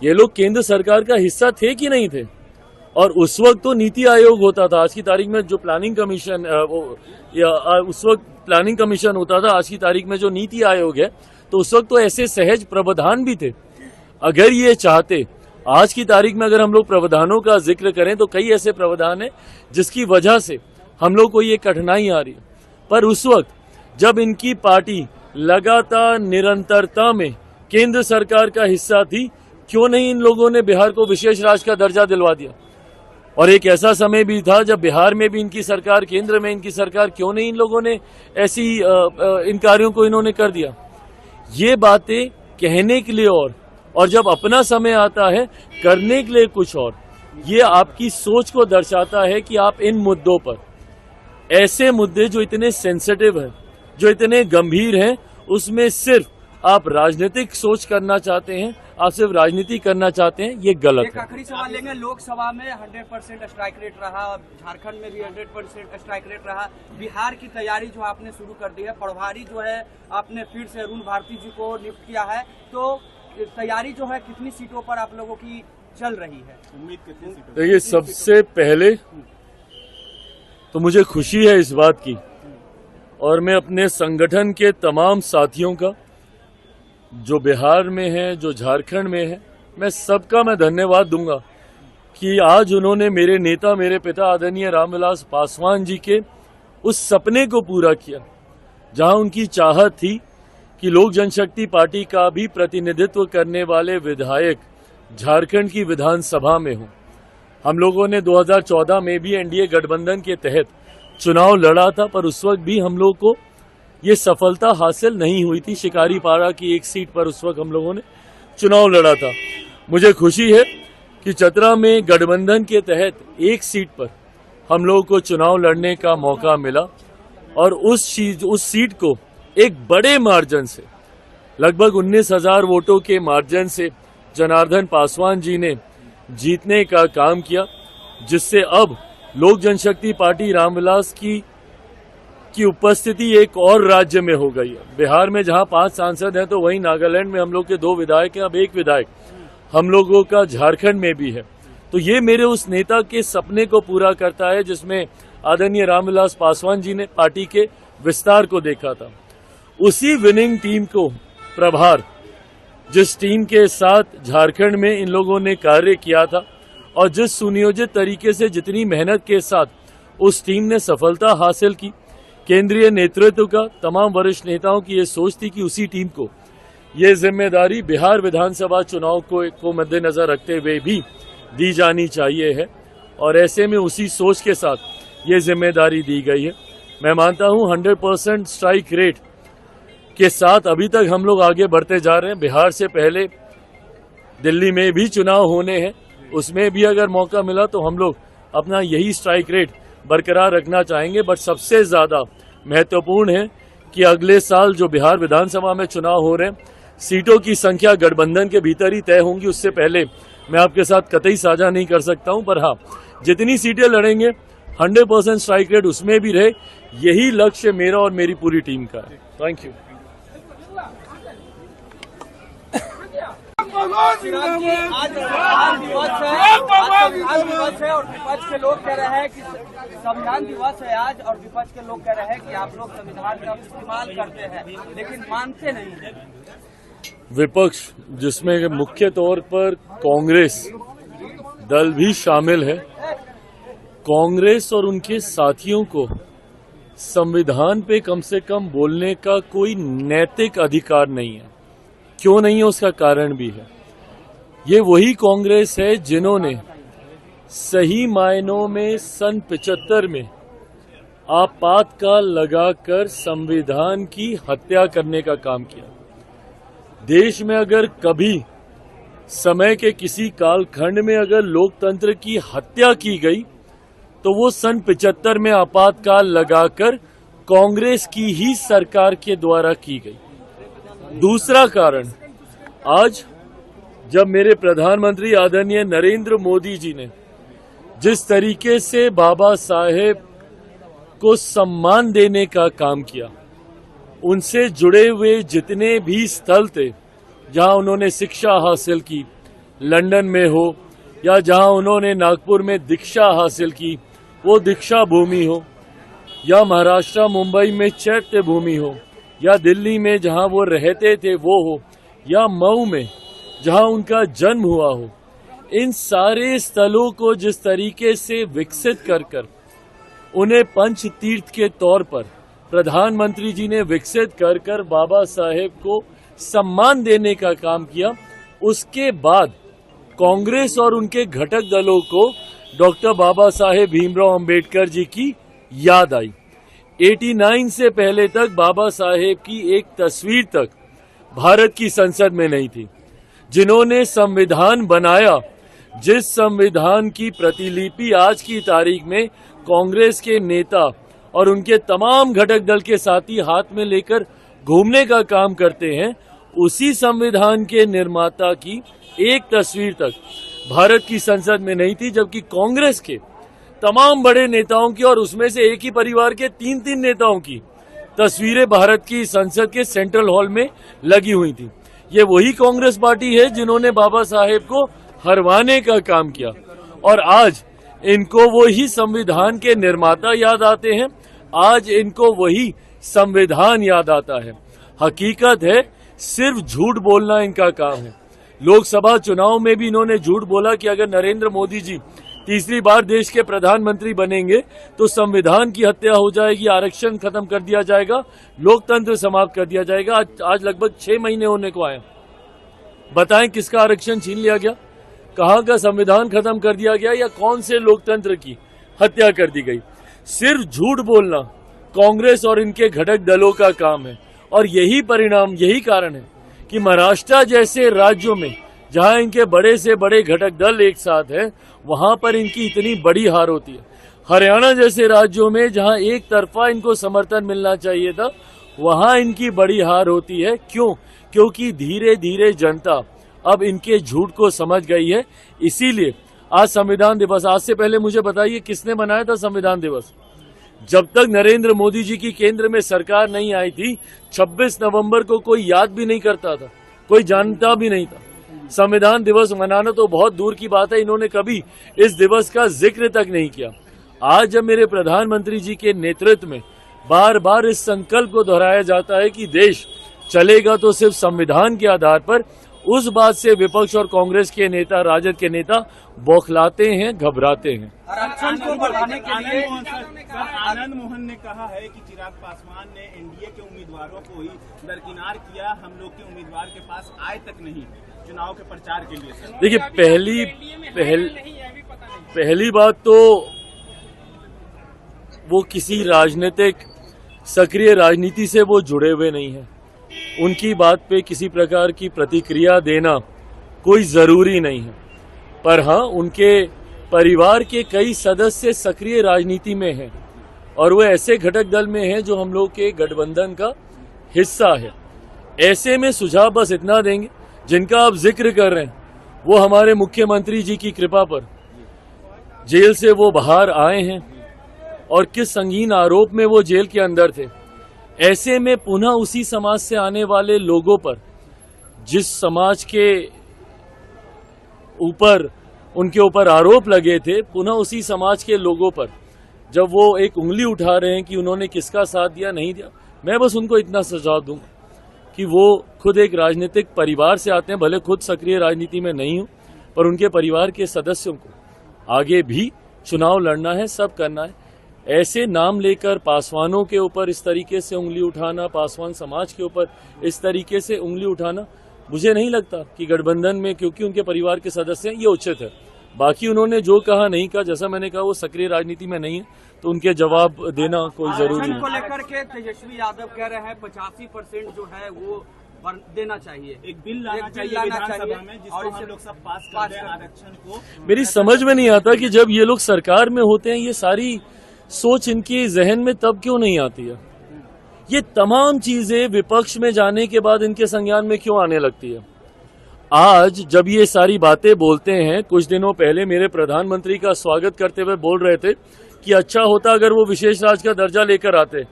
ये लोग केंद्र सरकार का हिस्सा थे कि नहीं थे? और उस वक्त तो नीति आयोग होता था, आज की तारीख में जो प्लानिंग कमीशन उस वक्त प्लानिंग कमीशन होता था, आज की तारीख में जो नीति आयोग है, तो उस वक्त तो ऐसे सहज प्रावधान भी थे। अगर ये चाहते, आज की तारीख में अगर हम लोग प्रावधानों का जिक्र करें तो कई ऐसे प्रावधान हैं जिसकी वजह से हम लोग को ये कठिनाई आ रही है। पर उस वक्त जब इनकी पार्टी लगातार निरंतरता में केंद्र सरकार का हिस्सा थी, क्यों नहीं इन लोगों ने बिहार को विशेष राज्य का दर्जा दिलवा दिया? और एक ऐसा समय भी था जब बिहार में भी इनकी सरकार, केंद्र में इनकी सरकार, क्यों नहीं इन लोगों ने ऐसी इन कार्यों को इन्होंने कर दिया? ये बातें कहने के लिए और जब अपना समय आता है करने के लिए कुछ और। ये आपकी सोच को दर्शाता है कि आप इन मुद्दों पर, ऐसे मुद्दे जो इतने सेंसिटिव हैं, जो इतने गंभीर हैं, उसमें सिर्फ आप राजनीतिक सोच करना चाहते हैं, आप सिर्फ राजनीति करना चाहते हैं, ये गलत है। एक आखिरी सवाल लेंगे। लोकसभा में 100% स्ट्राइक रेट रहा, झारखंड में भी 100% स्ट्राइक रेट रहा। बिहार की तैयारी जो आपने शुरू कर दी है, प्रभारी जो है आपने फिर से अरुण भारती जी को नियुक्त किया है, तो तैयारी जो है कितनी सीटों पर आप लोगों की चल रही है? उम्मीद कितनी सीटों? देखिए, सबसे पहले तो मुझे खुशी है इस बात की, और मैं अपने संगठन के तमाम साथियों का, जो बिहार में है, जो झारखंड में है, मैं सबका मैं धन्यवाद दूंगा कि आज उन्होंने मेरे नेता, मेरे पिता आदरणीय रामविलास पासवान जी के उस सपने को पूरा किया, जहां उनकी चाहत थी कि लोक जनशक्ति पार्टी का भी प्रतिनिधित्व करने वाले विधायक झारखंड की विधानसभा में हो। हम लोगों ने 2014 में भी एनडीए गठबंधन के तहत चुनाव लड़ा था, पर उस वक्त भी हम लोग को ये सफलता हासिल नहीं हुई थी। शिकारीपाड़ा की एक सीट पर उस वक्त हम लोगों ने चुनाव लड़ा था। मुझे खुशी है कि चतरा में गठबंधन के तहत एक सीट पर हम लोगों को चुनाव लड़ने का मौका मिला, और उस सीट को एक बड़े मार्जिन से, लगभग 19,000 वोटों के मार्जिन से जनार्दन पासवान जी ने जीतने का काम किया, जिससे अब लोक जनशक्ति पार्टी रामविलास की उपस्थिति एक और राज्य में हो गई है। बिहार में जहां 5 सांसद हैं, तो वहीं नागालैंड में हम लोग के 2 विधायक हैं, अब 1 विधायक हम लोगों का झारखंड में भी है। तो ये मेरे उस नेता के सपने को पूरा करता है, जिसमें आदरणीय रामविलास पासवान जी ने पार्टी के विस्तार को देखा था। उसी विनिंग टीम को प्रभार, जिस टीम के साथ झारखंड में इन लोगों ने कार्य किया था, और जिस सुनियोजित तरीके से, जितनी मेहनत के साथ उस टीम ने सफलता हासिल की, केंद्रीय नेतृत्व का, तमाम वरिष्ठ नेताओं की ये सोच थी कि उसी टीम को ये जिम्मेदारी बिहार विधानसभा चुनाव को मद्देनजर रखते हुए भी दी जानी चाहिए है, और ऐसे में उसी सोच के साथ ये जिम्मेदारी दी गई है। मैं मानता हूं 100% स्ट्राइक रेट के साथ अभी तक हम लोग आगे बढ़ते जा रहे हैं। बिहार से पहले दिल्ली में भी चुनाव होने हैं, उसमें भी अगर मौका मिला तो हम लोग अपना यही स्ट्राइक रेट बरकरार रखना चाहेंगे। बट सबसे ज्यादा महत्वपूर्ण है कि अगले साल जो बिहार विधानसभा में चुनाव हो रहे हैं, सीटों की संख्या गठबंधन के भीतर ही तय होंगी, उससे पहले मैं आपके साथ कतई साझा नहीं कर सकता हूं। पर हाँ, जितनी सीटें लड़ेंगे 100% स्ट्राइक रेट उसमें भी रहे, यही लक्ष्य मेरा और मेरी पूरी टीम का है। Thank you. आज दिवस है और विपक्ष के लोग कह रहे हैं कि संविधान दिवस है आज, और विपक्ष के लोग कह रहे हैं कि आप लोग संविधान का इस्तेमाल करते हैं, लेकिन मानते नहीं है। विपक्ष, जिसमें मुख्य तौर पर कांग्रेस दल भी शामिल है, कांग्रेस और उनके साथियों को संविधान पे कम से कम बोलने का कोई नैतिक अधिकार नहीं है। क्यों नहीं है, उसका कारण भी है। ये वही कांग्रेस है जिन्होंने सही मायनों में सन 75 में आपातकाल लगाकर संविधान की हत्या करने का काम किया। देश में अगर कभी समय के किसी कालखंड में अगर लोकतंत्र की हत्या की गई तो वो सन 75 में आपातकाल लगाकर कांग्रेस की ही सरकार के द्वारा की गई। दूसरा कारण, आज जब मेरे प्रधानमंत्री आदरणीय नरेंद्र मोदी जी ने जिस तरीके से बाबा साहेब को सम्मान देने का काम किया, उनसे जुड़े हुए जितने भी स्थल थे जहां उन्होंने शिक्षा हासिल की, लंदन में हो, या जहां उन्होंने नागपुर में दीक्षा हासिल की वो दीक्षा भूमि हो, या महाराष्ट्र मुंबई में चैत्य भूमि हो, या दिल्ली में जहां वो रहते थे वो हो, या मऊ में जहां उनका जन्म हुआ हो, इन सारे स्थलों को जिस तरीके से विकसित कर उन्हें पंच तीर्थ के तौर पर प्रधानमंत्री जी ने विकसित कर बाबा साहेब को सम्मान देने का काम किया, उसके बाद कांग्रेस और उनके घटक दलों को डॉक्टर बाबा साहेब भीमराव अंबेडकर जी की याद आई। 89 से पहले तक बाबा साहेब की एक तस्वीर तक भारत की संसद में नहीं थी। जिन्होंने संविधान बनाया, जिस संविधान की प्रतिलिपि आज की तारीख में कांग्रेस के नेता और उनके तमाम घटक दल के साथी हाथ में लेकर घूमने का काम करते हैं, उसी संविधान के निर्माता की एक तस्वीर तक भारत की संसद में नहीं थी, जबकि कांग्रेस के तमाम बड़े नेताओं की और उसमें से एक ही परिवार के 3-3 नेताओं की तस्वीरें भारत की संसद के सेंट्रल हॉल में लगी हुई थी। ये वही कांग्रेस पार्टी है जिन्होंने बाबा साहेब को हरवाने का काम किया, और आज इनको वही संविधान के निर्माता याद आते हैं, आज इनको वही संविधान याद आता है। हकीकत है सिर्फ झूठ बोलना इनका काम है। लोकसभा चुनाव में भी इन्होंने झूठ बोला कि अगर नरेंद्र मोदी जी तीसरी बार देश के प्रधानमंत्री बनेंगे तो संविधान की हत्या हो जाएगी, आरक्षण खत्म कर दिया जाएगा, लोकतंत्र समाप्त कर दिया जाएगा। आज लगभग 6 महीने होने को आए, बताएं किसका आरक्षण छीन लिया गया, कहां का संविधान खत्म कर दिया गया, या कौन से लोकतंत्र की हत्या कर दी गई। सिर्फ झूठ बोलना कांग्रेस और इनके घटक दलों का काम है, और यही परिणाम, यही कारण है कि महाराष्ट्र जैसे राज्यों में जहां इनके बड़े से बड़े घटक दल एक साथ है, वहां पर इनकी इतनी बड़ी हार होती है। हरियाणा जैसे राज्यों में जहां एक तरफा इनको समर्थन मिलना चाहिए था, वहां इनकी बड़ी हार होती है। क्यों? क्योंकि धीरे धीरे जनता अब इनके झूठ को समझ गई है। इसीलिए आज संविधान दिवस, आज से पहले मुझे बताइए किसने मनाया था संविधान दिवस? जब तक नरेंद्र मोदी जी की केंद्र में सरकार नहीं आई थी, 26 नवंबर को कोई याद भी नहीं करता था, कोई जानता भी नहीं था। संविधान दिवस मनाना तो बहुत दूर की बात है, इन्होंने कभी इस दिवस का जिक्र तक नहीं किया। आज जब मेरे प्रधानमंत्री जी के नेतृत्व में बार बार इस संकल्प को दोहराया जाता है कि देश चलेगा तो सिर्फ संविधान के आधार पर, उस बात से विपक्ष और कांग्रेस के नेता, राजद के नेता बौखलाते हैं, घबराते हैं। आरक्षण को बढ़ाने के लिए आनंद मोहन ने कहा है कि चिराग पासवान ने एनडीए के उम्मीदवारों को ही दरकिनार किया, हम लोग के उम्मीदवार के पास आए तक नहीं चुनाव के प्रचार के लिए। देखिए, पहली बात तो वो किसी राजनीतिक सक्रिय राजनीति से वो जुड़े हुए नहीं है, उनकी बात पे किसी प्रकार की प्रतिक्रिया देना कोई जरूरी नहीं है। पर हाँ, उनके परिवार के कई सदस्य सक्रिय राजनीति में हैं और वो ऐसे घटक दल में हैं जो हम लोग के गठबंधन का हिस्सा है। ऐसे में सुझाव बस इतना देंगे, जिनका आप जिक्र कर रहे हैं वो हमारे मुख्यमंत्री जी की कृपा पर जेल से वो बाहर आए हैं, और किस संगीन आरोप में वो जेल के अंदर थे। ऐसे में पुनः उसी समाज से आने वाले लोगों पर, जिस समाज के ऊपर उनके ऊपर आरोप लगे थे, पुनः उसी समाज के लोगों पर जब वो एक उंगली उठा रहे हैं कि उन्होंने किसका साथ दिया, नहीं दिया, मैं बस उनको इतना सुझाव दूंगा कि वो खुद एक राजनीतिक परिवार से आते हैं, भले खुद सक्रिय राजनीति में नहीं हो, पर उनके परिवार के सदस्यों को आगे भी चुनाव लड़ना है, सब करना है। ऐसे नाम लेकर पासवानों के ऊपर इस तरीके से उंगली उठाना, पासवान समाज के ऊपर इस तरीके से उंगली उठाना, मुझे नहीं लगता कि गठबंधन में, क्योंकि उनके परिवार के सदस्य हैं, ये उचित है। बाकी उन्होंने जो कहा नहीं कहा, जैसा मैंने कहा वो सक्रिय राजनीति में नहीं है, तो उनके जवाब देना कोई जरूरी नहीं। को लेकर के तेजस्वी यादव कह रहे हैं 85% जो है वो देना चाहिए, एक बिल लाना चाहिए विधानसभा में, जिसको हम लोग सब पास कर दें आरक्षण को। मेरी समझ में नहीं आता कि जब ये लोग सरकार में होते हैं, ये सारी सोच इनके जहन में तब क्यों नहीं आती है। ये तमाम चीजें विपक्ष में जाने के बाद इनके संज्ञान में क्यों आने लगती है। आज जब ये सारी बातें बोलते हैं, कुछ दिनों पहले मेरे प्रधानमंत्री का स्वागत करते हुए बोल रहे थे कि अच्छा होता अगर वो विशेष राज्य का दर्जा लेकर आते,